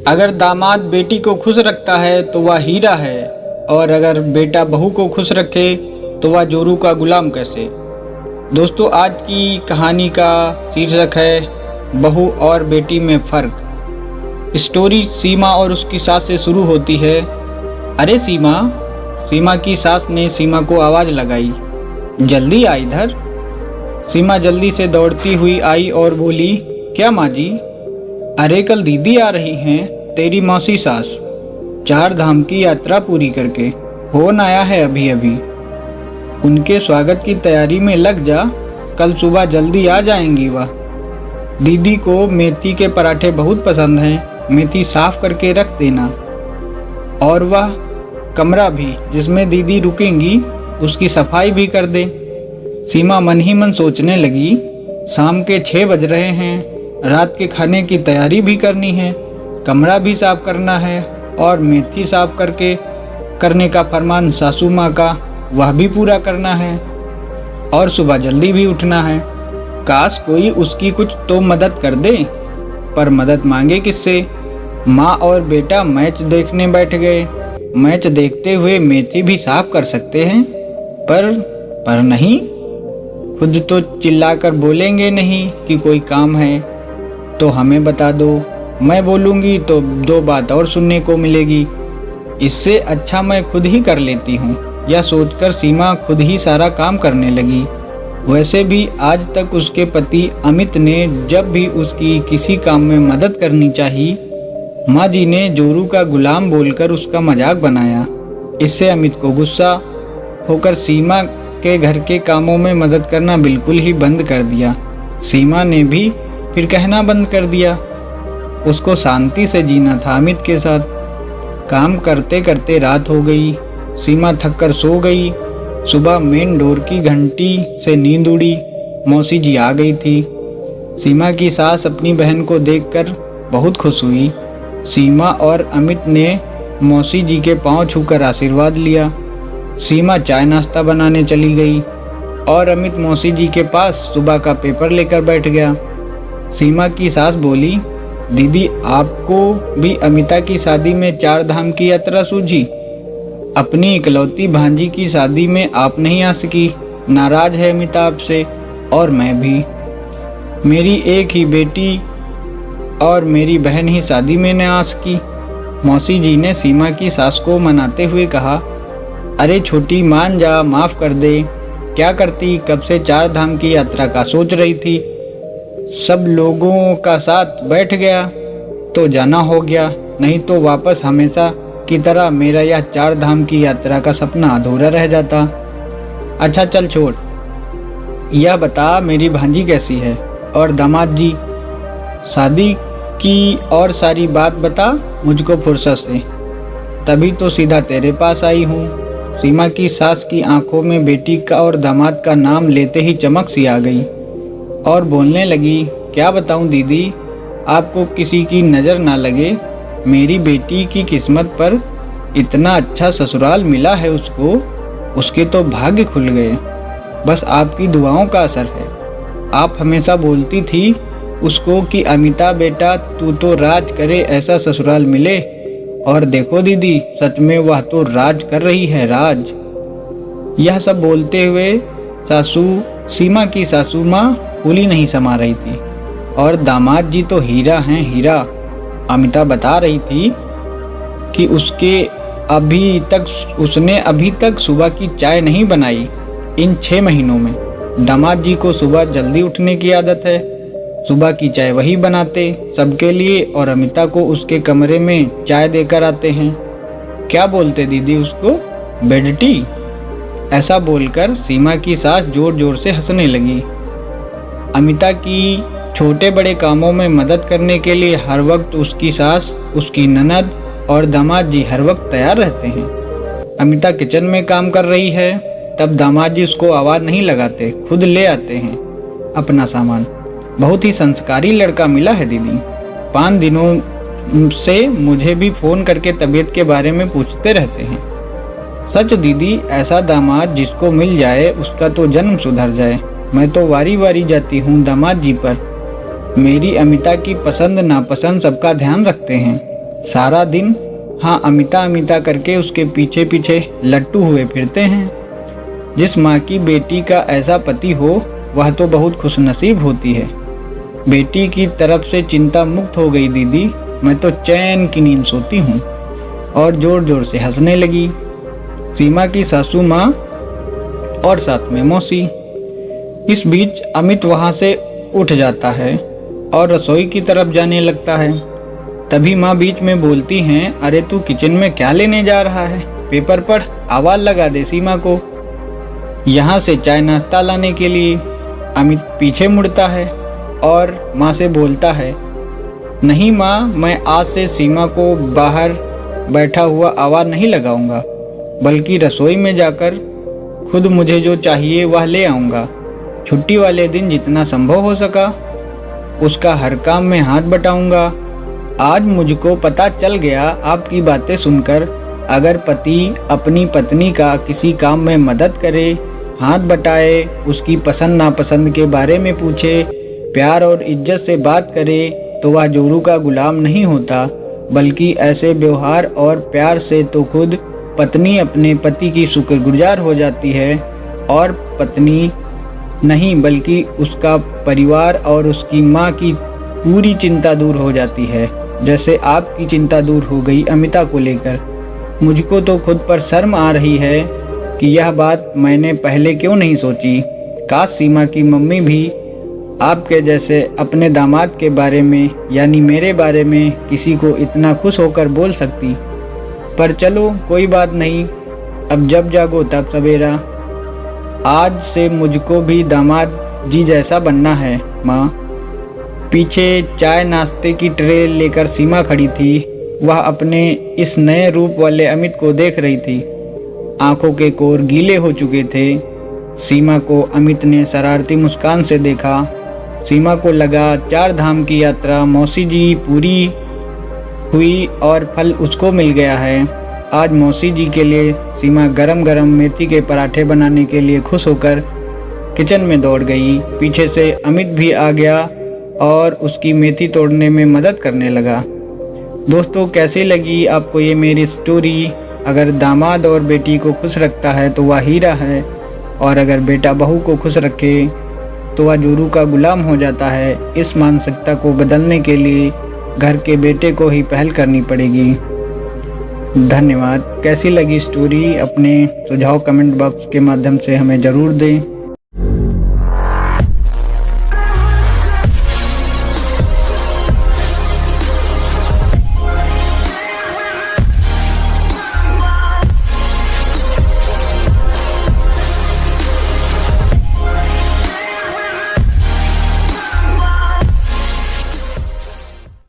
अगर दामाद बेटी को खुश रखता है तो वह हीरा है, और अगर बेटा बहू को खुश रखे तो वह जोरू का गुलाम कैसे। दोस्तों, आज की कहानी का शीर्षक है बहू और बेटी में फ़र्क। स्टोरी सीमा और उसकी सास से शुरू होती है। अरे सीमा, सीमा की सास ने सीमा को आवाज़ लगाई, जल्दी आ इधर। सीमा जल्दी से दौड़ती हुई आई और बोली, क्या माँ जी? अरे कल दीदी आ रही हैं, तेरी मौसी सास, 4 धाम की यात्रा पूरी करके। फोन आया है अभी अभी, उनके स्वागत की तैयारी में लग जा, कल सुबह जल्दी आ जाएंगी वह। दीदी को मेथी के पराठे बहुत पसंद हैं, मेथी साफ करके रख देना। और वह कमरा भी जिसमें दीदी रुकेंगी उसकी सफाई भी कर दे। सीमा मन ही मन सोचने लगी, शाम के 6 बज रहे हैं, रात के खाने की तैयारी भी करनी है, कमरा भी साफ करना है, और मेथी साफ करने का फरमान सासू माँ का वह भी पूरा करना है, और सुबह जल्दी भी उठना है। काश कोई उसकी कुछ तो मदद कर दे, पर मदद मांगे किससे? माँ और बेटा मैच देखने बैठ गए। मैच देखते हुए मेथी भी साफ कर सकते हैं, पर नहीं, खुद तो चिल्लाकर बोलेंगे नहीं कि कोई काम है तो हमें बता दो। मैं बोलूँगी तो 2 बात और सुनने को मिलेगी, इससे अच्छा मैं खुद ही कर लेती हूँ। यह सोचकर सीमा खुद ही सारा काम करने लगी। वैसे भी आज तक उसके पति अमित ने जब भी उसकी किसी काम में मदद करनी चाहिए, माँ जी ने जोरू का गुलाम बोलकर उसका मजाक बनाया। इससे अमित को गुस्सा होकर सीमा के घर के कामों में मदद करना बिल्कुल ही बंद कर दिया। सीमा ने भी फिर कहना बंद कर दिया। उसको शांति से जीना था अमित के साथ। काम करते करते रात हो गई। सीमा थककर सो गई। सुबह मेन डोर की घंटी से नींद उड़ी। मौसी जी आ गई थी। सीमा की सास अपनी बहन को देखकर बहुत खुश हुई। सीमा और अमित ने मौसी जी के पांव छूकर आशीर्वाद लिया। सीमा चाय नाश्ता बनाने चली गई और अमित मौसी जी के पास सुबह का पेपर लेकर बैठ गया। सीमा की सास बोली, दीदी आपको भी अमिता की शादी में 4 धाम की यात्रा सूझी? अपनी इकलौती भांजी की शादी में आप नहीं आ सकी, नाराज है अमिता आपसे, और मैं भी। मेरी एक ही बेटी और मेरी बहन ही शादी में न आ सकी। मौसी जी ने सीमा की सास को मनाते हुए कहा, अरे छोटी, मान जा, माफ़ कर दे। क्या करती, कब से 4 धाम की यात्रा का सोच रही थी। सब लोगों का साथ बैठ गया तो जाना हो गया, नहीं तो वापस हमेशा की तरह मेरा यह 4 धाम की यात्रा का सपना अधूरा रह जाता। अच्छा चल छोड़, यह बता मेरी भांजी कैसी है और दामाद जी? शादी की और सारी बात बता मुझको फुर्सत से, तभी तो सीधा तेरे पास आई हूँ। सीमा की सास की आंखों में बेटी का और दामाद का नाम लेते ही चमक सी आ गई और बोलने लगी, क्या बताऊं दीदी, आपको किसी की नज़र ना लगे, मेरी बेटी की किस्मत पर इतना अच्छा ससुराल मिला है उसको, उसके तो भाग्य खुल गए। बस आपकी दुआओं का असर है। आप हमेशा बोलती थी उसको कि अमिता बेटा तू तो राज करे, ऐसा ससुराल मिले, और देखो दीदी, सच में वह तो राज कर रही है, राज। यह सब बोलते हुए सीमा की सासू माँ फूली नहीं समा रही थी। और दामाद जी तो हीरा हैं, हीरा। अमिता बता रही थी कि उसने अभी तक सुबह की चाय नहीं बनाई इन 6 महीनों में। दामाद जी को सुबह जल्दी उठने की आदत है, सुबह की चाय वही बनाते सबके लिए, और अमिता को उसके कमरे में चाय देकर आते हैं। क्या बोलते दीदी उसको, बेड टी? ऐसा बोलकर सीमा की सास जोर जोर से हंसने लगी। अमिता की छोटे बड़े कामों में मदद करने के लिए हर वक्त उसकी सास, उसकी ननद और दामाद जी हर वक्त तैयार रहते हैं। अमिता किचन में काम कर रही है तब दामाद जी उसको आवाज़ नहीं लगाते, खुद ले आते हैं अपना सामान। बहुत ही संस्कारी लड़का मिला है दीदी। 5 दिनों से मुझे भी फ़ोन करके तबीयत के बारे में पूछते रहते हैं। सच दीदी, ऐसा दामाद जिसको मिल जाए उसका तो जन्म सुधर जाए। मैं तो वारी वारी जाती हूँ दामाद जी पर। मेरी अमिता की पसंद नापसंद सबका ध्यान रखते हैं। सारा दिन हाँ अमिता अमिता करके उसके पीछे पीछे लट्टू हुए फिरते हैं। जिस माँ की बेटी का ऐसा पति हो वह तो बहुत खुशनसीब होती है। बेटी की तरफ से चिंता मुक्त हो गई दीदी, मैं तो चैन की नींद सोती हूँ। और जोर जोर से हंसने लगी सीमा की सासू माँ और साथ में मौसी। इस बीच अमित वहाँ से उठ जाता है और रसोई की तरफ जाने लगता है। तभी माँ बीच में बोलती हैं, अरे तू किचन में क्या लेने जा रहा है? पेपर पढ़, आवाज़ लगा दे सीमा को यहाँ से चाय नाश्ता लाने के लिए। अमित पीछे मुड़ता है और माँ से बोलता है, नहीं माँ, मैं आज से सीमा को बाहर बैठा हुआ आवाज़ नहीं लगाऊंगा, बल्कि रसोई में जाकर खुद मुझे जो चाहिए वह ले आऊँगा। छुट्टी वाले दिन जितना संभव हो सका उसका हर काम में हाथ बटाऊंगा। आज मुझको पता चल गया आपकी बातें सुनकर, अगर पति अपनी पत्नी का किसी काम में मदद करे, हाथ बटाए, उसकी पसंद नापसंद के बारे में पूछे, प्यार और इज्जत से बात करे, तो वह जोरू का गुलाम नहीं होता, बल्कि ऐसे व्यवहार और प्यार से तो खुद पत्नी अपने पति की शुक्रगुजार हो जाती है। और पत्नी नहीं बल्कि उसका परिवार और उसकी माँ की पूरी चिंता दूर हो जाती है, जैसे आपकी चिंता दूर हो गई अमिता को लेकर। मुझको तो खुद पर शर्म आ रही है कि यह बात मैंने पहले क्यों नहीं सोची। काश सीमा की मम्मी भी आपके जैसे अपने दामाद के बारे में यानी मेरे बारे में किसी को इतना खुश होकर बोल सकती। पर चलो कोई बात नहीं, अब जब जागो तब सवेरा। आज से मुझको भी दामाद जी जैसा बनना है माँ। पीछे चाय नाश्ते की ट्रे लेकर सीमा खड़ी थी। वह अपने इस नए रूप वाले अमित को देख रही थी। आंखों के कोर गीले हो चुके थे। सीमा को अमित ने शरारती मुस्कान से देखा। सीमा को लगा 4 धाम की यात्रा मौसी जी पूरी हुई और फल उसको मिल गया है। आज मौसी जी के लिए सीमा गरम गरम मेथी के पराठे बनाने के लिए खुश होकर किचन में दौड़ गई। पीछे से अमित भी आ गया और उसकी मेथी तोड़ने में मदद करने लगा। दोस्तों, कैसी लगी आपको ये मेरी स्टोरी? अगर दामाद और बेटी को खुश रखता है तो वह हीरा है, और अगर बेटा बहू को खुश रखे तो वह जोरू का गुलाम हो जाता है। इस मानसिकता को बदलने के लिए घर के बेटे को ही पहल करनी पड़ेगी। धन्यवाद। कैसी लगी स्टोरी? अपने सुझाव कमेंट बॉक्स के माध्यम से हमें ज़रूर दें।